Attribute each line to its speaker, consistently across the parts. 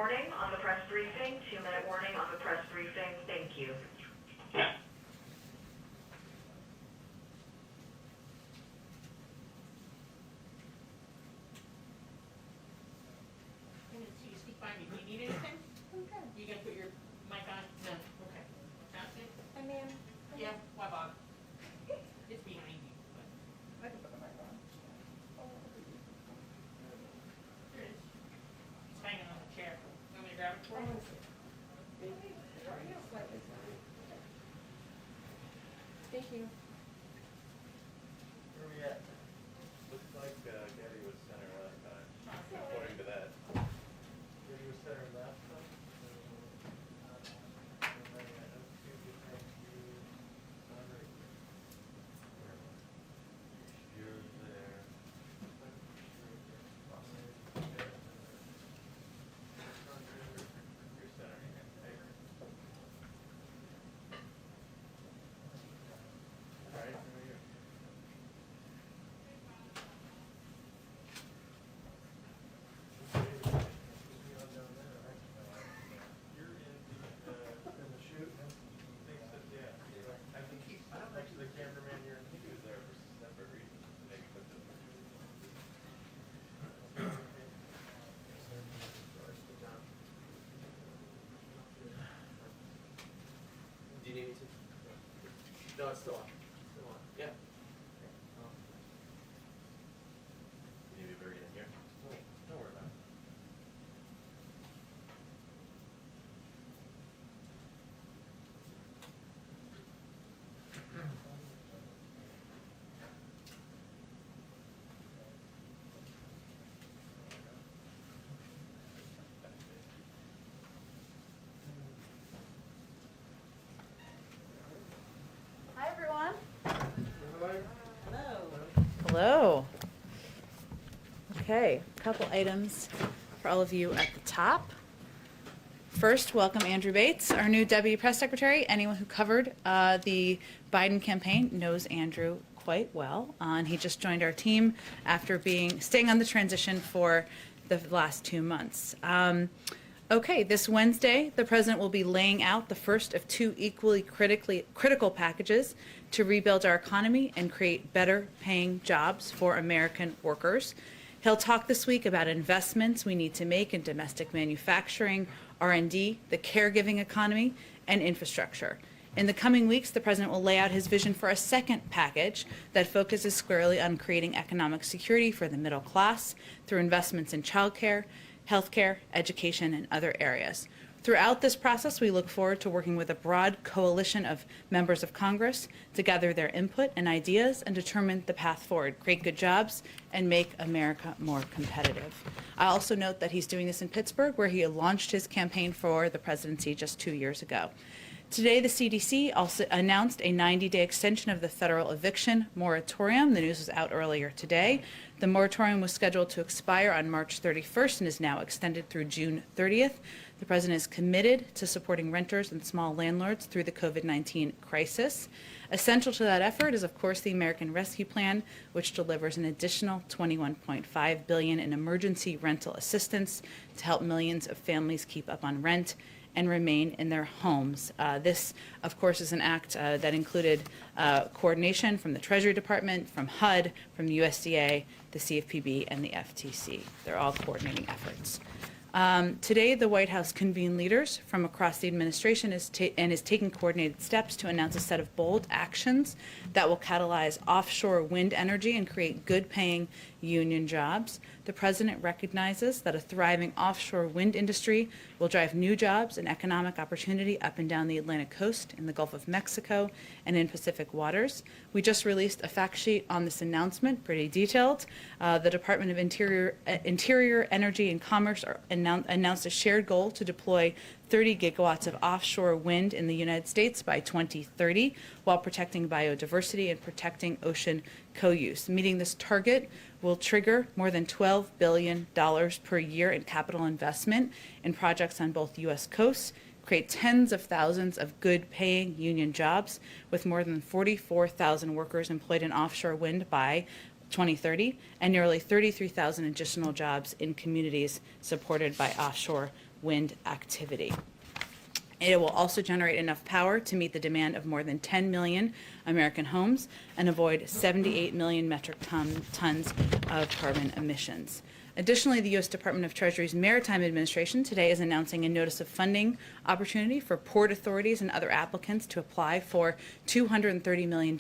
Speaker 1: warning on the press briefing. 2-minute warning on the press briefing. Thank you.
Speaker 2: You speak by me. Do you need anything?
Speaker 3: Okay.
Speaker 2: You gonna put your mic on? No. Okay. That's it?
Speaker 3: Hi, ma'am.
Speaker 2: Yeah. Why bother? It's behind you. But
Speaker 3: I can put the mic on.
Speaker 2: there it is. It's hanging on the chair. You want me to grab it for you?
Speaker 3: Thank you.
Speaker 4: Where are we at? Looks like Gabby was center last time, according to that. Gabby was center last time? You're there. You're centering it, right? All right, here we go. You're in the shoot. Thinks that, yeah. I think I don't actually, the cameraman here, I think he was there for separate reasons, maybe, but the.
Speaker 5: Do you need me to? No, it's still on. Still on. Yeah.
Speaker 4: You need me to bring it in here? No, don't worry about it.
Speaker 3: Hi, everyone.
Speaker 2: Hello.
Speaker 6: Hello. Okay, a couple items for all of you at the top. First, welcome Andrew Bates, our new Deputy Press Secretary. Anyone who covered the Biden campaign knows Andrew quite well, and he just joined our team after staying on the transition for the last 2 months. Okay, this Wednesday, the president will be laying out the first of 2 equally critical packages to rebuild our economy and create better paying jobs for American workers. He'll talk this week about investments we need to make in domestic manufacturing, R&D, the caregiving economy, and infrastructure. In the coming weeks, the president will lay out his vision for a second package that focuses squarely on creating economic security for the middle class through investments in childcare, healthcare, education, and other areas. Throughout this process, we look forward to working with a broad coalition of members of Congress to gather their input and ideas and determine the path forward, create good jobs, and make America more competitive. I also note that he's doing this in Pittsburgh, where he launched his campaign for the presidency just 2 years ago. Today, the CDC also announced a 90-day extension of the federal eviction moratorium. The news was out earlier today. The moratorium was scheduled to expire on March 31st and is now extended through June 30th. The president is committed to supporting renters and small landlords through the COVID-19 crisis. Essential to that effort is, of course, the American Rescue Plan, which delivers an additional $21.5 billion in emergency rental assistance to help millions of families keep up on rent and remain in their homes. This, of course, is an act that included coordination from the Treasury Department, from HUD, from the USDA, the CFPB, and the FTC. They're all coordinating efforts. Today, the White House convened leaders from across the administration and is taking coordinated steps to announce a set of bold actions that will catalyze offshore wind energy and create good-paying union jobs. The president recognizes that a thriving offshore wind industry will drive new jobs and economic opportunity up and down the Atlantic coast, in the Gulf of Mexico, and in Pacific waters. We just released a fact sheet on this announcement, pretty detailed. The Department of Interior, Energy, and Commerce announced a shared goal to deploy 30 gigawatts of offshore wind in the United States by 2030, while protecting biodiversity and protecting ocean co-use. Meeting this target will trigger more than $12 billion per year in capital investment in projects on both U.S. coasts, create tens of thousands of good-paying union jobs, with more than 44,000 workers employed in offshore wind by 2030, and nearly 33,000 additional jobs in communities supported by offshore wind activity. It will also generate enough power to meet the demand of more than 10 million American homes and avoid 78 million metric tons of carbon emissions. Additionally, the U.S. Department of Treasury's Maritime Administration today is announcing a notice of funding opportunity for port authorities and other applicants to apply for $230 million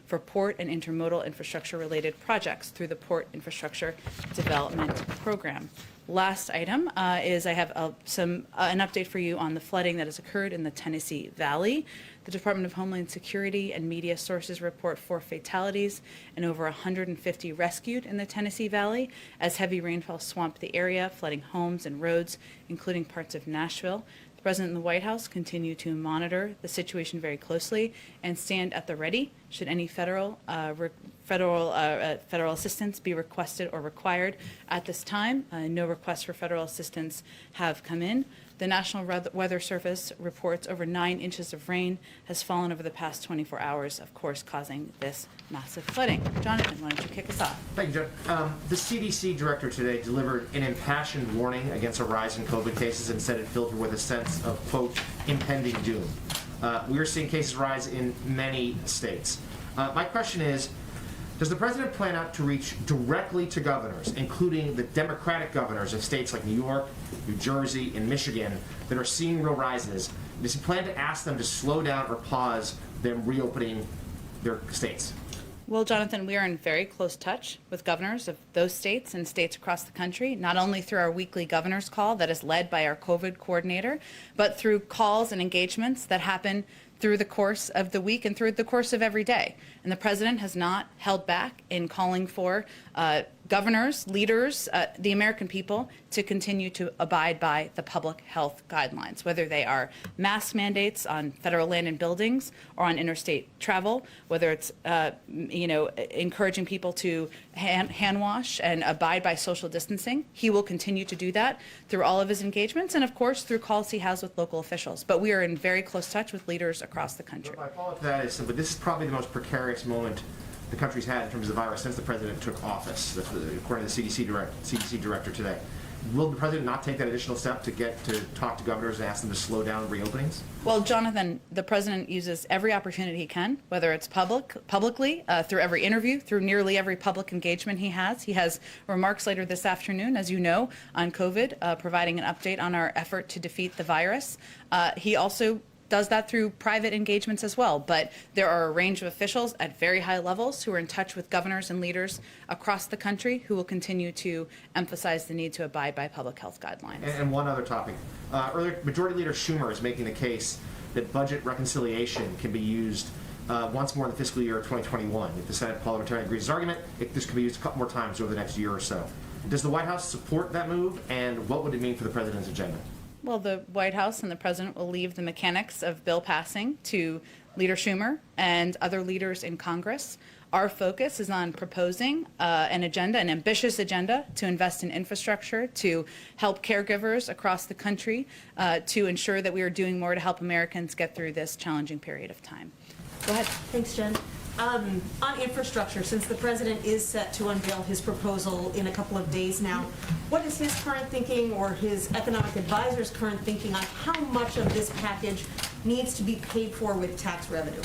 Speaker 6: for port and intermodal infrastructure-related projects through the Port Infrastructure Development Program. Last item is I have an update for you on the flooding that has occurred in the Tennessee Valley. The Department of Homeland Security and media sources report 4 fatalities and over 150 rescued in the Tennessee Valley as heavy rainfall swamped the area, flooding homes and roads, including parts of Nashville. The President and the White House continue to monitor the situation very closely and stand at the ready should any federal assistance be requested or required. At this time, no requests for federal assistance have come in. The National Weather Service reports over 9 inches of rain has fallen over the past 24 hours, of course, causing this massive flooding. Jonathan, why don't you kick us off?
Speaker 7: Thank you, Jen. The CDC director today delivered an impassioned warning against a rise in COVID cases and said it filled her with a sense of, quote, impending doom. We are seeing cases rise in many states. My question is, does the president plan out to reach directly to governors, including the Democratic governors of states like New York, New Jersey, and Michigan that are seeing real rises? Does he plan to ask them to slow down or pause them reopening their states?
Speaker 6: Well, Jonathan, we are in very close touch with governors of those states and states across the country, not only through our weekly governor's call that is led by our COVID coordinator, but through calls and engagements that happen through the course of the week and through the course of every day. And the president has not held back in calling for governors, leaders, the American people to continue to abide by the public health guidelines, whether they are mask mandates on federal land and buildings or on interstate travel, whether it's encouraging people to hand wash and abide by social distancing. He will continue to do that through all of his engagements and, of course, through calls he has with local officials. But we are in very close touch with leaders across the country.
Speaker 7: My follow-up to that is simple. This is probably the most precarious moment the country's had in terms of the virus since the president took office, according to the CDC director today. Will the president not take that additional step to get to talk to governors and ask them to slow down reopenings?
Speaker 6: Well, Jonathan, the president uses every opportunity he can, whether it's publicly, through every interview, through nearly every public engagement he has. He has remarks later this afternoon, as you know, on COVID, providing an update on our effort to defeat the virus. He also does that through private engagements as well. But there are a range of officials at very high levels who are in touch with governors and leaders across the country who will continue to emphasize the need to abide by public health guidelines.
Speaker 7: And one other topic. Earlier, Majority Leader Schumer is making the case that budget reconciliation can be used once more in the fiscal year of 2021. If the Senate parliamentarian agrees with his argument, this could be used a couple more times over the next year or so. Does the White House support that move, and what would it mean for the president's agenda?
Speaker 6: Well, the White House and the president will leave the mechanics of bill passing to Leader Schumer and other leaders in Congress. Our focus is on proposing an ambitious agenda to invest in infrastructure, to help caregivers across the country, to ensure that we are doing more to help Americans get through this challenging period of time. Go ahead.
Speaker 8: Thanks, Jen. On infrastructure, since the president is set to unveil his proposal in a couple of days now, what is his current thinking or his economic advisor's current thinking on how much of this package needs to be paid for with tax revenue?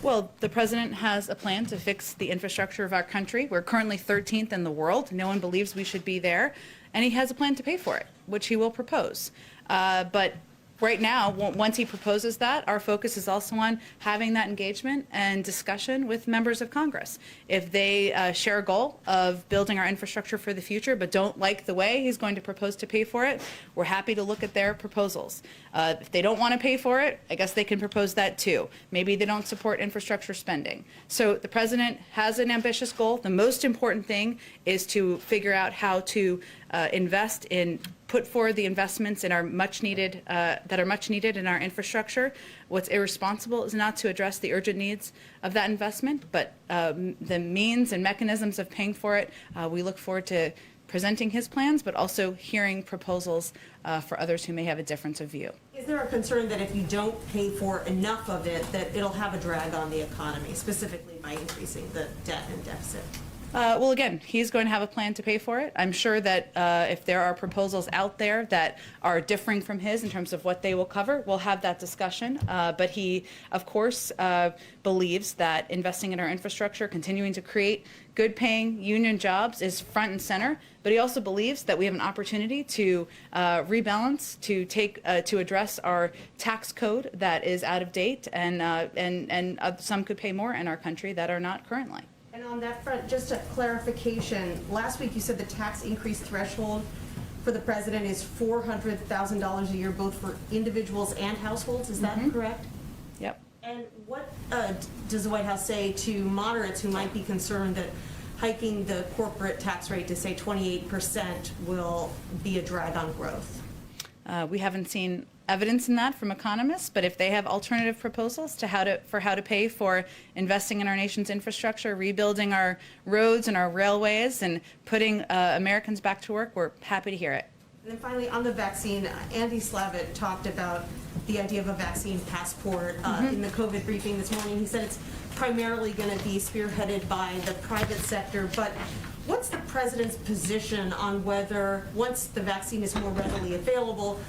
Speaker 6: Well, the president has a plan to fix the infrastructure of our country. We're currently 13th in the world. No one believes we should be there. And he has a plan to pay for it, which he will propose. But right now, once he proposes that, our focus is also on having that engagement and discussion with members of Congress. If they share a goal of building our infrastructure for the future but don't like the way he's going to propose to pay for it, we're happy to look at their proposals. If they don't want to pay for it, I guess they can propose that too. Maybe they don't support infrastructure spending. So the president has an ambitious goal. The most important thing is to figure out how to put forward the investments in our that are much needed in our infrastructure. What's irresponsible is not to address the urgent needs of that investment, but the means and mechanisms of paying for it. We look forward to presenting his plans, but also hearing proposals for others who may have a difference of view.
Speaker 8: Is there a concern that if you don't pay for enough of it, that it'll have a drag on the economy, specifically by increasing the debt and deficit?
Speaker 6: Well, again, he's going to have a plan to pay for it. I'm sure that if there are proposals out there that are differing from his in terms of what they will cover, we'll have that discussion. But he, of course, believes that investing in our infrastructure, continuing to create good-paying union jobs is front and center. But he also believes that we have an opportunity to rebalance, to address our tax code that is out of date, and some could pay more in our country that are not currently.
Speaker 8: And on that front, just a clarification, last week you said the tax increase threshold for the president is $400,000 a year, both for individuals and households, is that correct?
Speaker 6: Yep.
Speaker 8: And what does the White House say to moderates who might be concerned that hiking the corporate tax rate to say 28% will be a drag on growth?
Speaker 6: We haven't seen evidence in that from economists, but if they have alternative proposals to how to pay for investing in our nation's infrastructure, rebuilding our roads and our railways, and putting Americans back to work, we're happy to hear it.
Speaker 8: And then finally, on the vaccine, Andy Slavitt talked about the idea of a vaccine passport in the COVID briefing this morning. He said it's primarily going to be spearheaded by the private sector, but what's the president's position on whether, once the vaccine is more readily available,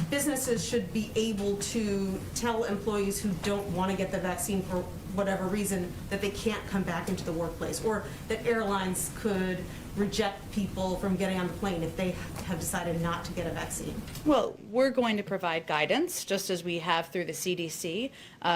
Speaker 8: businesses should be able to tell employees who don't want to get the vaccine for whatever reason that they can't come back into the workplace, or that airlines could reject people from getting on the plane if they have decided not to get a vaccine?
Speaker 6: Well, we're going to provide guidance, just as we have through the CDC.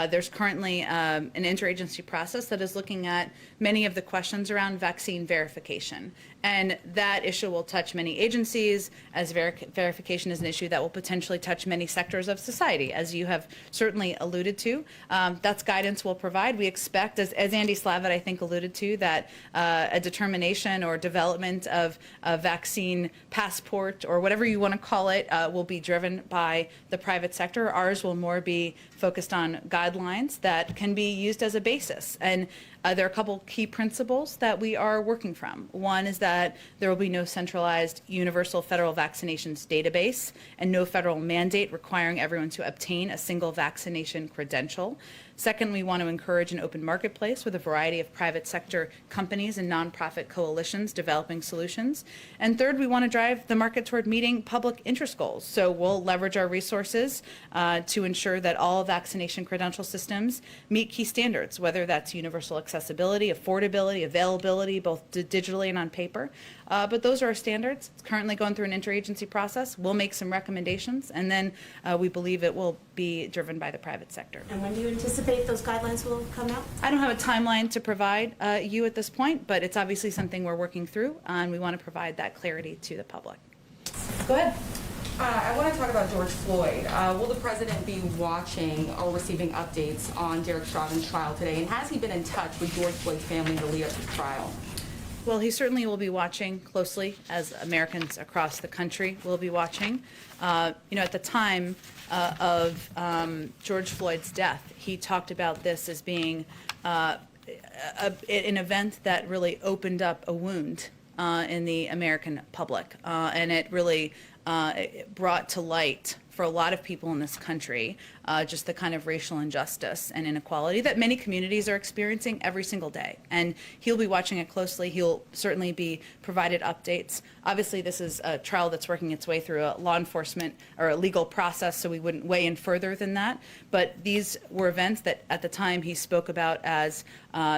Speaker 6: There's currently an interagency process that is looking at many of the questions around vaccine verification. And that issue will touch many agencies, as verification is an issue that will potentially touch many sectors of society, as you have certainly alluded to. That's guidance we'll provide. We expect, as Andy Slavitt, I think, alluded to, that a determination or development of a vaccine passport, or whatever you want to call it, will be driven by the private sector. Ours will more be focused on guidelines that can be used as a basis. And there are a couple key principles that we are working from. One is that there will be no centralized universal federal vaccinations database and no federal mandate requiring everyone to obtain a single vaccination credential. Second, we want to encourage an open marketplace with a variety of private sector companies and nonprofit coalitions developing solutions. And third, we want to drive the market toward meeting public interest goals. So we'll leverage our resources to ensure that all vaccination credential systems meet key standards, whether that's universal accessibility, affordability, availability, both digitally and on paper. But those are our standards. It's currently going through an interagency process. We'll make some recommendations, and then we believe it will be driven by the private sector.
Speaker 8: And when do you anticipate those guidelines will come out?
Speaker 6: I don't have a timeline to provide you at this point, but it's obviously something we're working through, and we want to provide that clarity to the public. Go ahead.
Speaker 9: I want to talk about George Floyd. Will the president be watching or receiving updates on Derek Chauvin's trial today? And has he been in touch with George Floyd's family in the lead up to the trial?
Speaker 6: Well, he certainly will be watching closely, as Americans across the country will be watching. At the time of George Floyd's death, he talked about this as being an event that really opened up a wound in the American public, and it really brought to light for a lot of people in this country just the kind of racial injustice and inequality that many communities are experiencing every single day. And he'll be watching it closely. He'll certainly be provided updates. Obviously, this is a trial that's working its way through a law enforcement or a legal process, so we wouldn't weigh in further than that. But these were events that at the time he spoke about as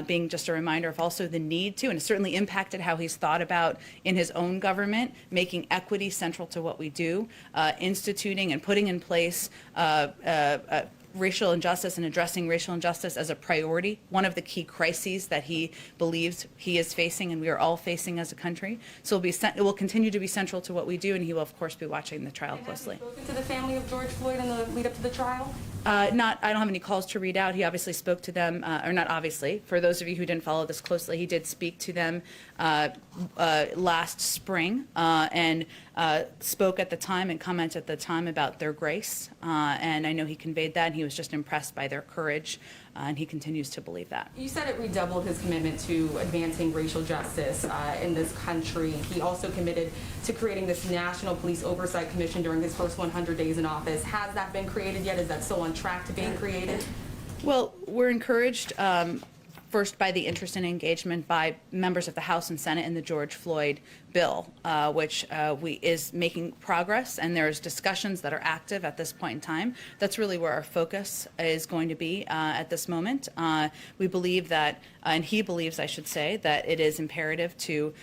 Speaker 6: being just a reminder of also the need to, and it certainly impacted how he's thought about in his own government, making equity central to what we do, instituting and putting in place racial injustice and addressing racial injustice as a priority, one of the key crises that he believes he is facing and we are all facing as a country. So it will continue to be central to what we do, and he will, of course, be watching the trial closely.
Speaker 9: Have you spoken to the family of George Floyd in the lead up to the trial?
Speaker 6: I don't have any calls to read out. He obviously spoke to them, or not obviously. For those of you who didn't follow this closely, he did speak to them last spring and spoke at the time and commented at the time about their grace. And I know he conveyed that, and he was just impressed by their courage, and he continues to believe that.
Speaker 9: You said it redoubled his commitment to advancing racial justice in this country. He also committed to creating this National Police Oversight Commission during his first 100 days in office. Has that been created yet? Is that still on track to being created?
Speaker 6: Well, we're encouraged first by the interest and engagement by members of the House and Senate in the George Floyd bill, which is making progress, and there's discussions that are active at this point in time. That's really where our focus is going to be at this moment. We believe that, and he believes, I should say, that it is imperative to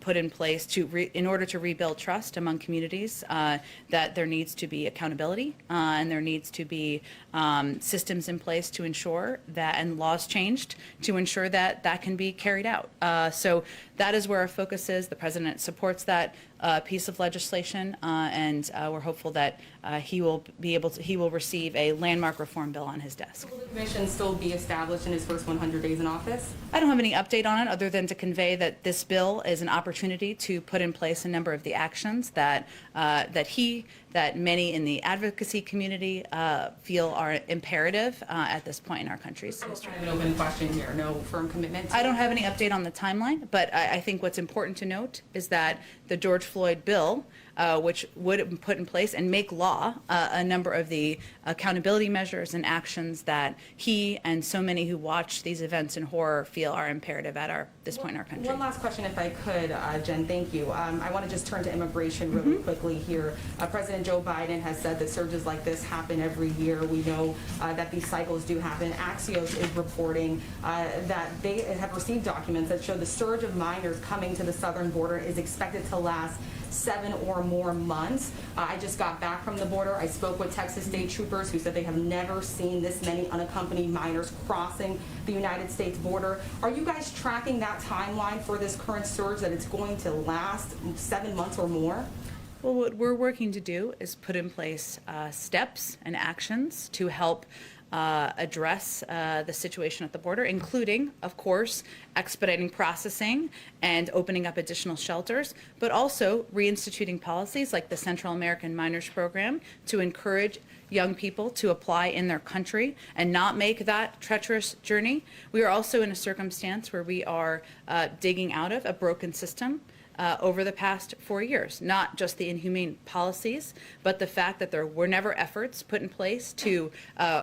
Speaker 6: put in place in order to rebuild trust among communities, that there needs to be accountability and there needs to be systems in place to ensure that, and laws changed to ensure that that can be carried out. So that is where our focus is. The president supports that piece of legislation, and we're hopeful that he will receive a landmark reform bill on his desk.
Speaker 9: Will the commission still be established in his first 100 days in office?
Speaker 6: I don't have any update on it other than to convey that this bill is an opportunity to put in place a number of the actions that many in the advocacy community feel are imperative at this point in our country's history.
Speaker 9: Kind of an open question here, no firm commitment?
Speaker 6: I don't have any update on the timeline, but I think what's important to note is that the George Floyd bill, which would put in place and make law a number of the accountability measures and actions that he and so many who watch these events in horror feel are imperative at this point in our country.
Speaker 9: One last question, if I could, Jen, thank you. I want to just turn to immigration really quickly here. President Joe Biden has said that surges like this happen every year. We know that these cycles do happen. Axios is reporting that they have received documents that show the surge of minors coming to the southern border is expected to last 7 or more months. I just got back from the border. I spoke with Texas state troopers who said they have never seen this many unaccompanied minors crossing the United States border. Are you guys tracking that timeline for this current surge, that it's going to last 7 months or more?
Speaker 6: Well, what we're working to do is put in place steps and actions to help address the situation at the border, including, of course, expediting processing and opening up additional shelters, but also reinstituting policies like the Central American Minors Program to encourage young people to apply in their country and not make that treacherous journey. We are also in a circumstance where we are digging out of a broken system over the past 4 years, not just the inhumane policies, but the fact that there were never efforts put in place to